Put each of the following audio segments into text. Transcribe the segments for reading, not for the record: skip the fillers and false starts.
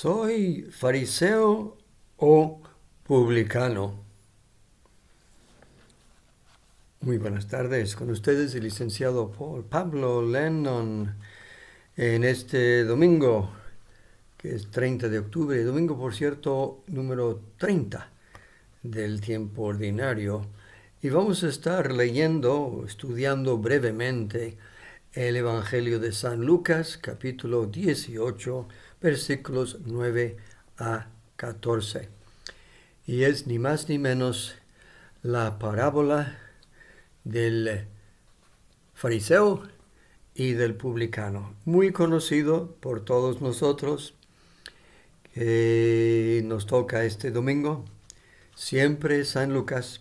¿Soy fariseo o publicano? Muy buenas tardes. Con ustedes el licenciado Pablo Lennon en este domingo, que es 30 de octubre. Domingo, por cierto, número 30 del tiempo ordinario. Y vamos a estar leyendo, estudiando brevemente el Evangelio de San Lucas, capítulo 18, versículos 9 a 14. Y es ni más ni menos la parábola del fariseo y del publicano, muy conocido por todos nosotros, que nos toca este domingo, siempre San Lucas,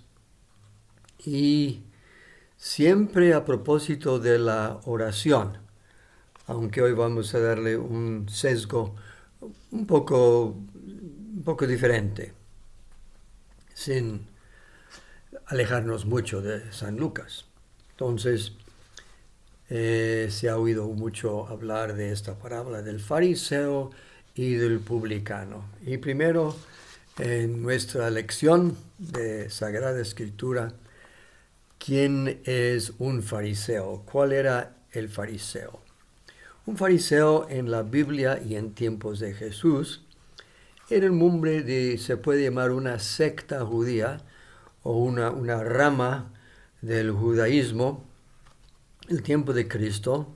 y siempre a propósito de la oración, aunque hoy vamos a darle un sesgo un poco diferente, sin alejarnos mucho de San Lucas. Entonces, se ha oído mucho hablar de esta parábola del fariseo y del publicano. Y primero, en nuestra lección de Sagrada Escritura, ¿quién es un fariseo? ¿Cuál era el fariseo? Un fariseo en la Biblia y en tiempos de Jesús era un hombre de, se puede llamar una secta judía o una rama del judaísmo, el tiempo de Cristo,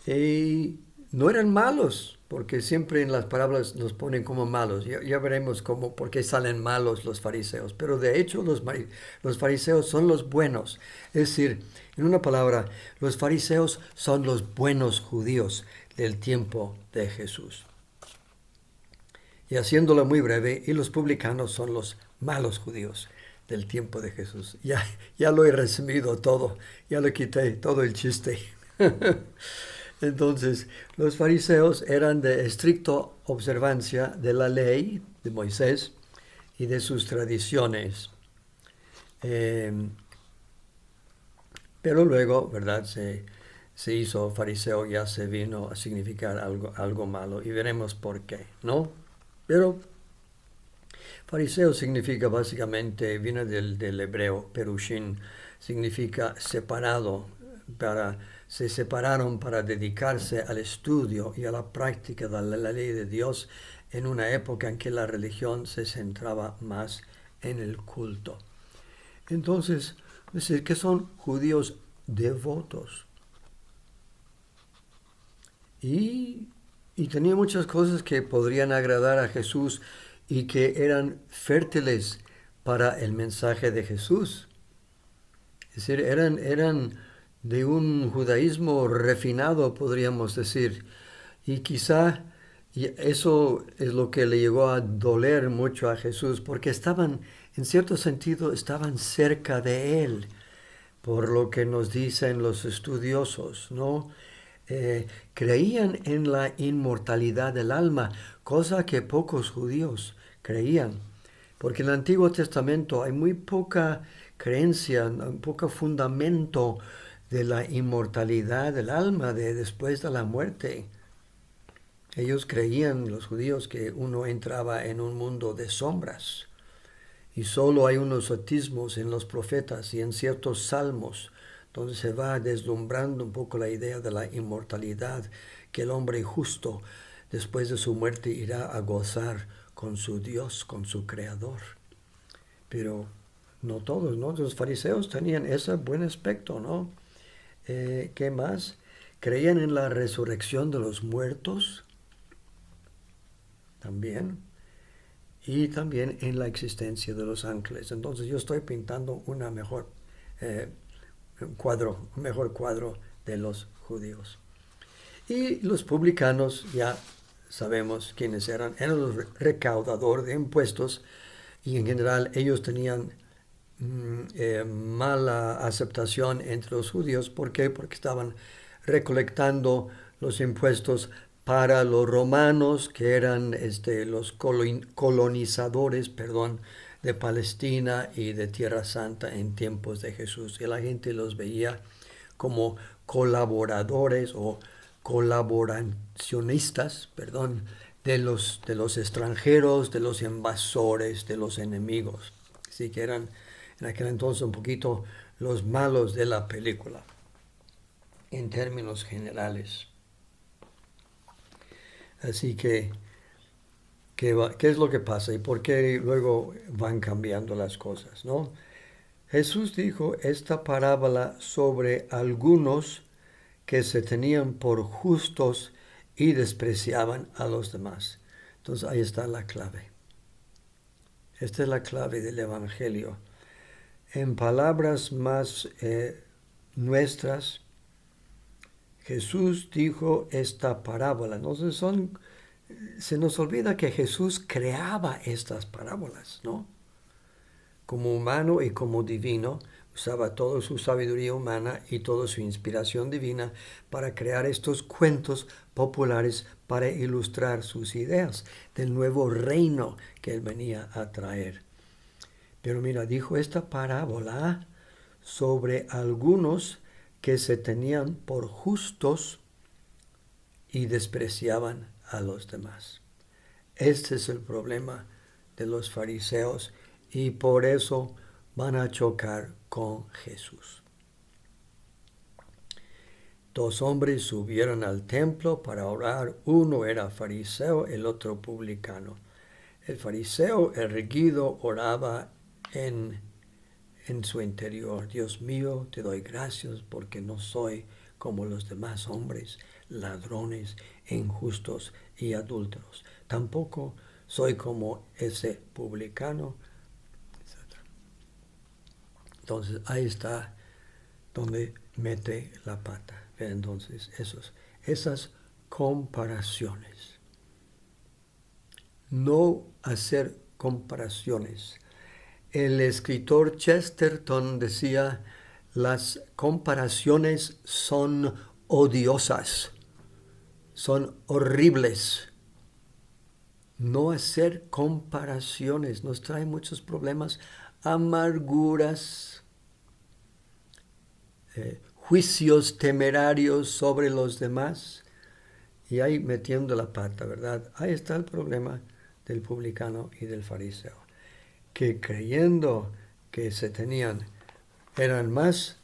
y no eran malos, porque siempre en las parábolas nos ponen como malos. Ya veremos por qué salen malos los fariseos, pero de hecho los fariseos son los buenos. Es decir, en una palabra, los fariseos son los buenos judíos del tiempo de Jesús. Y haciéndolo muy breve, y los publicanos son los malos judíos del tiempo de Jesús. Ya lo he resumido todo, ya le quité todo el chiste. Entonces, los fariseos eran de estricta observancia de la ley de Moisés y de sus tradiciones. Pero luego, ¿verdad? Se hizo fariseo, ya se vino a significar algo malo, y veremos por qué, ¿no? Pero fariseo significa básicamente, viene del hebreo perushin, significa separado, se separaron para dedicarse al estudio y a la práctica de la ley de Dios en una época en que la religión se centraba más en el culto. Entonces, es decir, que son judíos devotos. Y tenía muchas cosas que podrían agradar a Jesús y que eran fértiles para el mensaje de Jesús. Es decir, eran de un judaísmo refinado, podríamos decir. Y quizá eso es lo que le llegó a doler mucho a Jesús, porque en cierto sentido, estaban cerca de él, por lo que nos dicen los estudiosos, ¿no? Creían en la inmortalidad del alma, cosa que pocos judíos creían. Porque en el Antiguo Testamento hay muy poca creencia, poco fundamento de la inmortalidad del alma después de la muerte. Ellos creían, los judíos, que uno entraba en un mundo de sombras. Y solo hay unos atismos en los profetas y en ciertos salmos donde se va deslumbrando un poco la idea de la inmortalidad, que el hombre justo después de su muerte irá a gozar con su Dios, con su Creador. Pero no todos, ¿no? Los fariseos tenían ese buen aspecto, ¿no? ¿Qué más? Creían en la resurrección de los muertos, también, y también en la existencia de los ángeles. Entonces yo estoy pintando un mejor cuadro de los judíos. Y los publicanos, ya sabemos quiénes eran los recaudadores de impuestos, y en general ellos tenían mala aceptación entre los judíos. ¿Por qué? Porque estaban recolectando los impuestos para los romanos, que eran los colonizadores, de Palestina y de Tierra Santa en tiempos de Jesús. Y la gente los veía como colaboradores o colaboracionistas, de los extranjeros, de los invasores, de los enemigos. Así que eran en aquel entonces un poquito los malos de la película, en términos generales. Así que, ¿qué es lo que pasa y por qué luego van cambiando las cosas, no? Jesús dijo esta parábola sobre algunos que se tenían por justos y despreciaban a los demás. Entonces ahí está la clave. Esta es la clave del Evangelio. En palabras más nuestras, Jesús dijo esta parábola. Entonces se nos olvida que Jesús creaba estas parábolas, ¿no? Como humano y como divino, usaba toda su sabiduría humana y toda su inspiración divina para crear estos cuentos populares para ilustrar sus ideas del nuevo reino que él venía a traer. Pero mira, dijo esta parábola sobre algunos que se tenían por justos y despreciaban a los demás. Este es el problema de los fariseos y por eso van a chocar con Jesús. Dos hombres subieron al templo para orar. Uno era fariseo, el otro publicano. El fariseo erguido oraba en su interior: Dios mío, te doy gracias porque no soy como los demás hombres, ladrones, injustos y adúlteros. Tampoco soy como ese publicano, etc. Entonces ahí está donde mete la pata. Entonces esas comparaciones. No hacer comparaciones. El escritor Chesterton decía: las comparaciones son odiosas, son horribles. No hacer comparaciones nos trae muchos problemas, amarguras, juicios temerarios sobre los demás, y ahí metiendo la pata, ¿verdad? Ahí está el problema del publicano y del fariseo, que creyendo que eran más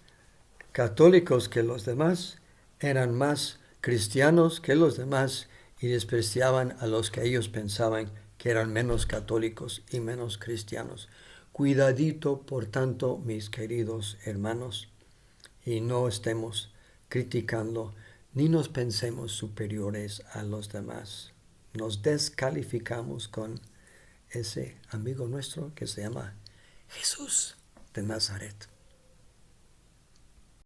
católicos que los demás, eran más cristianos que los demás, y despreciaban a los que ellos pensaban que eran menos católicos y menos cristianos. Cuidadito, por tanto, mis queridos hermanos, y no estemos criticando ni nos pensemos superiores a los demás. Nos descalificamos con ese amigo nuestro que se llama Jesús de Nazaret.